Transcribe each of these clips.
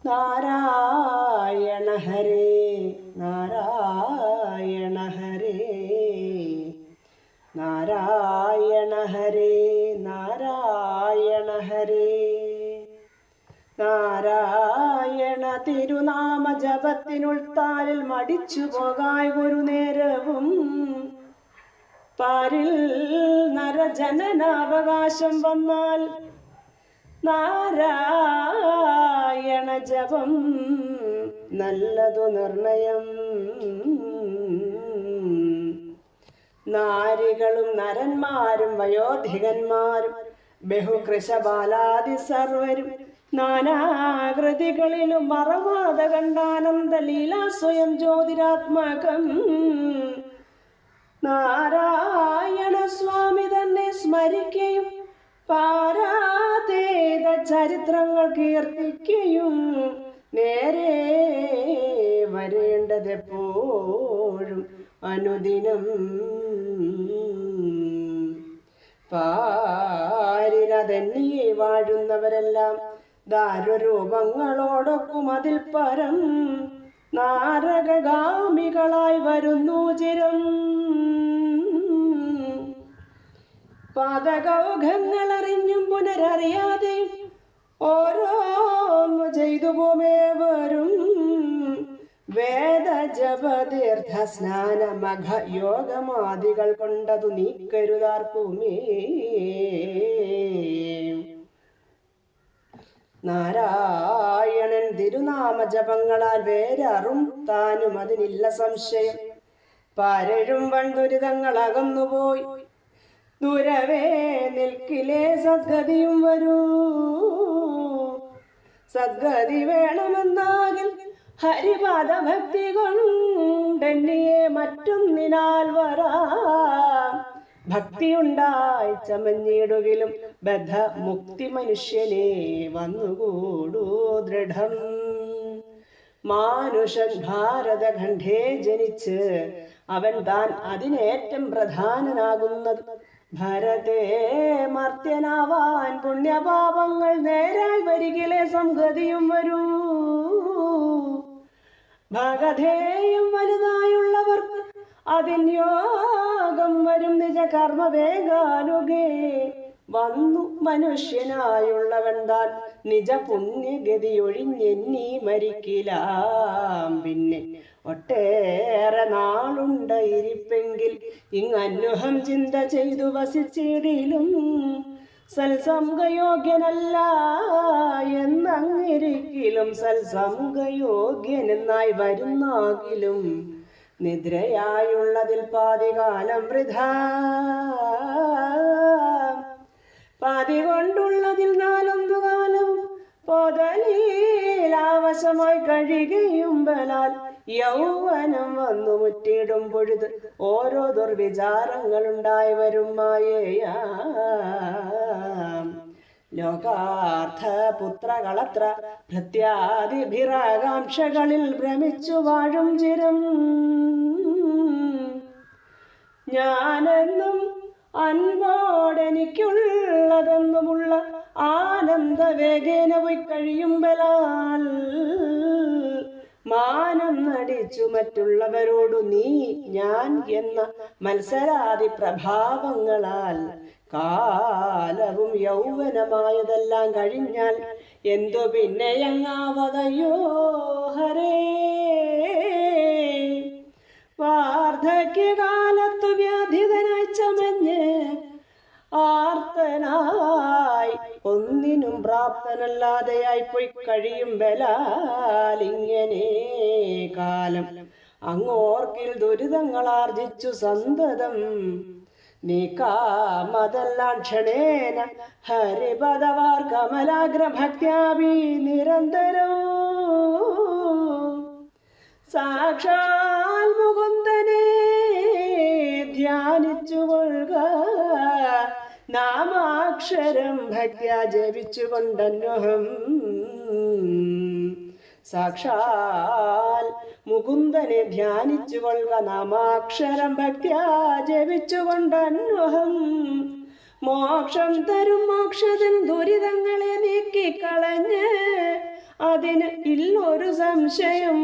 നാരായണ ഹരേ നാരായണ ഹരേ നാരായണ ഹരേ നാരായണ ഹരേ നാരായണ തിരുനാമ ജപത്തിനുൾത്താലിൽ മടിച്ചു പോകായി ഒരു നേരവും പാരിൽ നരജനനാവകാശം വന്നാൽ നാരായണ ജപം നല്ലതു നിർണയം. നാരികളും നരന്മാരും വയോധികന്മാരും ബഹുകൃശബാലാദി സർവരും നാനാകൃതികളിലും മറവാത കണ്ടാനന്ദ ലീലാ സ്വയം ജ്യോതിരാത്മകം നാരായണ സ്വാമി തന്നെ സ്മരിക്കുകയും പാരാതേത ചരിത്രങ്ങൾ കീർത്തിക്കുകയും നേരെ വരേണ്ടതെപ്പോഴും അനുദിനം. പാരിരതന്നിയെ വാഴുന്നവരെല്ലാം ദാരുരൂപങ്ങളോടൊക്കും അതിൽ പരം നാരകഗാമികളായി വരുന്നു ചിരം. പാതകൗഘങ്ങൾ അറിഞ്ഞും പുനരറിയാതെയും ഓരോന്നു ചെയ്തു പോമേവരും വേദജപതീർത്ഥ സ്നാനമഘ യോഗമാദികൾ കൊണ്ടതു നീക്കരുതാർക്കുമേ. നാരായണൻ തിരുനാമ ജപങ്ങളാൽ വേരറും താനും അതിനില്ല സംശയം. പരഴും വൻദുരിതങ്ങൾ അകന്നുപോയി ദൂരവേ നിൽക്കിലേ സദ്ഗതിയും വരൂ. സദ്ഗതി വേണമെന്നാകിൽ ഹരിപാദഭക്തി കൊണ്ടെന്നിയെ മറ്റൊന്നിനാൽ വരാം. ഭക്തിയുണ്ടായി ചമഞ്ഞിടുകിലും ബദ്ധ മുക്തി മനുഷ്യനെ വന്നുകൂടൂ ദൃഢം. മാനുഷൻ ഭാരതഖണ്ഡേ ജനിച്ച് അവൻ താൻ അതിനേറ്റം പ്രധാനനാകുന്നത്. ഭരതേ മർത്യനാവാൻ പുണ്യപാപങ്ങൾ നേരായി വരികിലെ സംഗതിയും വരൂ. ഭഗധേയം വലുതായുള്ളവർക്ക് അതിന്യോഗം വരും. നിജ കർമ്മ വേഗാനുഗേ വന്നു മനുഷ്യനായുള്ളവൻ താൻ നിജ പുണ്യഗതി ഒഴിഞ്ഞെന്നീ മരിക്കിലാം. പിന്നെ ഒട്ടേറെ നാളുണ്ടായിരിപ്പെങ്കിൽ ഇങ്ങന്വഹം ചിന്ത ചെയ്തു വസിച്ചിടിലും സൽസംഗയോഗ്യനല്ല എന്നങ്ങിരിക്കിലും സൽസംഗയോഗ്യനെന്നായി വരുന്നാകിലും നിദ്രയായുള്ളതിൽ പാതികാലം വൃഥാ. പാതി കൊണ്ടുള്ളതിൽ നാലൊന്നു കാലവും പൊതലീലാവശമായി കഴിയുകയും ബലാൽ യൗവനം വന്നു മുറ്റിടും പൊഴുത് ഓരോ ദുർവിചാരങ്ങളുണ്ടായി വരും മായയാം. ലോകാർത്ഥ പുത്രകളത്ര ഭൃത്യാദിഭിരാകാംക്ഷകളിൽ ഭ്രമിച്ചു വാഴും ചിരം. ഞാനെന്നും അൻപോടെനിക്കുള്ളതെന്നുമുള്ള ആനന്ദവേഗേന പോയി കഴിയുമ്പലാൽ മാനം നടിച്ചു മറ്റുള്ളവരോടു നീ ഞാൻ എന്ന മത്സരാദി പ്രഭാവങ്ങളാൽ കാലവും യൗവനമായതെല്ലാം കഴിഞ്ഞാൽ എന്തു പിന്നെ എങ്ങാവതയോ ഹരേ. വാർദ്ധക്യകാലത്തു വ്യാധിതനായി ചമഞ്ഞ് ആർത്തനായി ഒന്നിനും പ്രാപ്തനല്ലാതെയായി പോയി കഴിയുമ്പലാലിങ്ങനെ കാലം അങ്ങോർക്കിൽ ദുരിതങ്ങളാർജിച്ചു സന്തതം നീക്കാമതെല്ലാം ക്ഷണേന ഹരിപദവാർ കമലാഗ്രഭക്ത്യാഭി നിരന്തരം. സാക്ഷാൽ മുകുന്ദനെ ധ്യാനിച്ചുകൊള്ളുക, നാമാക്ഷരം ഭക്ത്യാ ജപിച്ചുകൊണ്ടന്വഹം. സാക്ഷാൽ മുകുന്ദനെ ധ്യാനിച്ചുകൊള്ളുക, നാമാക്ഷരം ഭക്ത്യാ ജപിച്ചുകൊണ്ടന്വഹം. മോക്ഷം തരും മോക്ഷതൻ ദുരിതങ്ങളെ നീക്കിക്കളഞ്ഞ് അതിന് ഇല്ലൊരു സംശയം.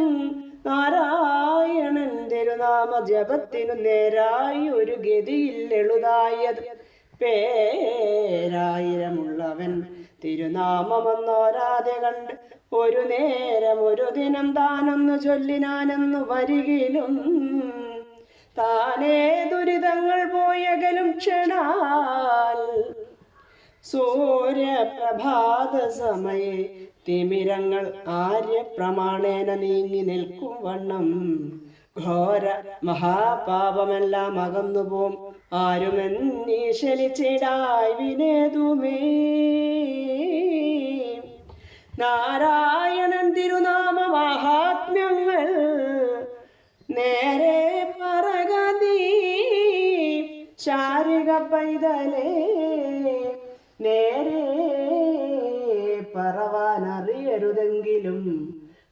നാരായണൻ തിരുനാമ ജപത്തിനു നേരായി ഒരു ഗതിയിൽ എളുതായത്. പേരായിരമുള്ളവൻ തിരുനാമമെന്നോരാതെ കണ്ട് ഒരു നേരം ഒരു ദിനം താനൊന്നു ചൊല്ലിനാനെന്നു വരികിലും താനേ ദുരിതങ്ങൾ പോയകലും ക്ഷണാൽ. സൂര്യപ്രഭാത സമയെ തിമിരങ്ങൾ ആര്യപ്രമാണേന നീങ്ങി നിൽക്കും വണ്ണം ഘോര മഹാപാപമെല്ലാം അകന്നുപോം. ആരുമെന്നീ ശലിച്ചിടായി വിനേതുമേ. നാരായണൻ തിരുനാമ മഹാത്മ്യങ്ങൾ നേരെ പറകതീ ശാരിക പൈതലേ. നേരെ പറവാനറിയരുതെങ്കിലും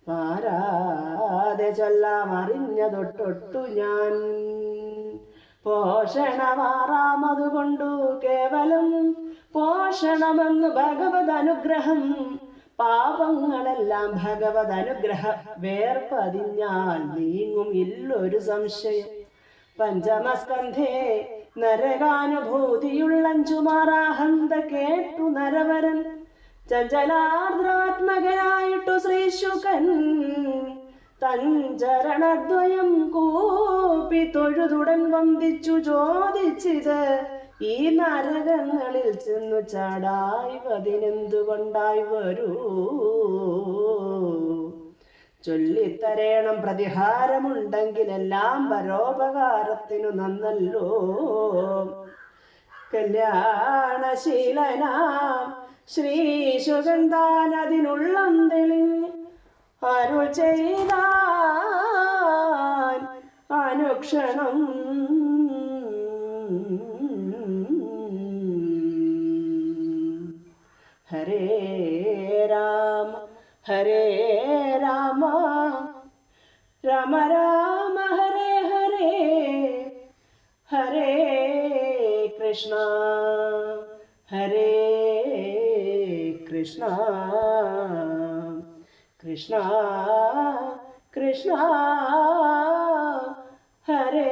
പാരാതെ ചൊല്ലാം അറിഞ്ഞതൊട്ടൊട്ടു ഞാൻ. പോഷണമാറാമതുകൊണ്ടു കേവലം പോഷണമെന്നു ഭഗവത് അനുഗ്രഹം. പാപങ്ങളെല്ലാം ഭഗവത് അനുഗ്രഹ വേർപതിഞ്ഞാൽ നീങ്ങും ഇല്ലൊരു സംശയം. പഞ്ചമസ്കന്ധേ നരകാനുഭൂതിയുള്ളഞ്ചുമാറാഹന്ത കേട്ടു നരവരൻ. ചഞ്ചലാർദ്രാത്മകനായിട്ടു ശ്രീശുകൻ തഞ്ചരണദ്വയം കൂപ്പി തൊഴുതുടൻ വന്ദിച്ചു ചോദിച്ചിത്. ഈ നരകങ്ങളിൽ ചെന്നു ചാടായി വതിനെന്തുകൊണ്ടായി വരൂ? ചൊല്ലിത്തരേണം പ്രതിഹാരമുണ്ടെങ്കിലെല്ലാം പരോപകാരത്തിനു നന്നല്ലോ. കല്യാണശീലനാം ശ്രീശുകൻ താൻ അതിനുള്ളം തെളിഞ്ഞ് അരുൾ ചെയ്താൻ അനുക്ഷണം. ഹരേ രാമ ഹരേ രാമ രാമ രാമ ഹരേ ഹരേ. ഹരേ കൃഷ്ണ ഹരേ കൃഷ്ണ കൃഷ്ണ കൃഷ്ണ ഹരേ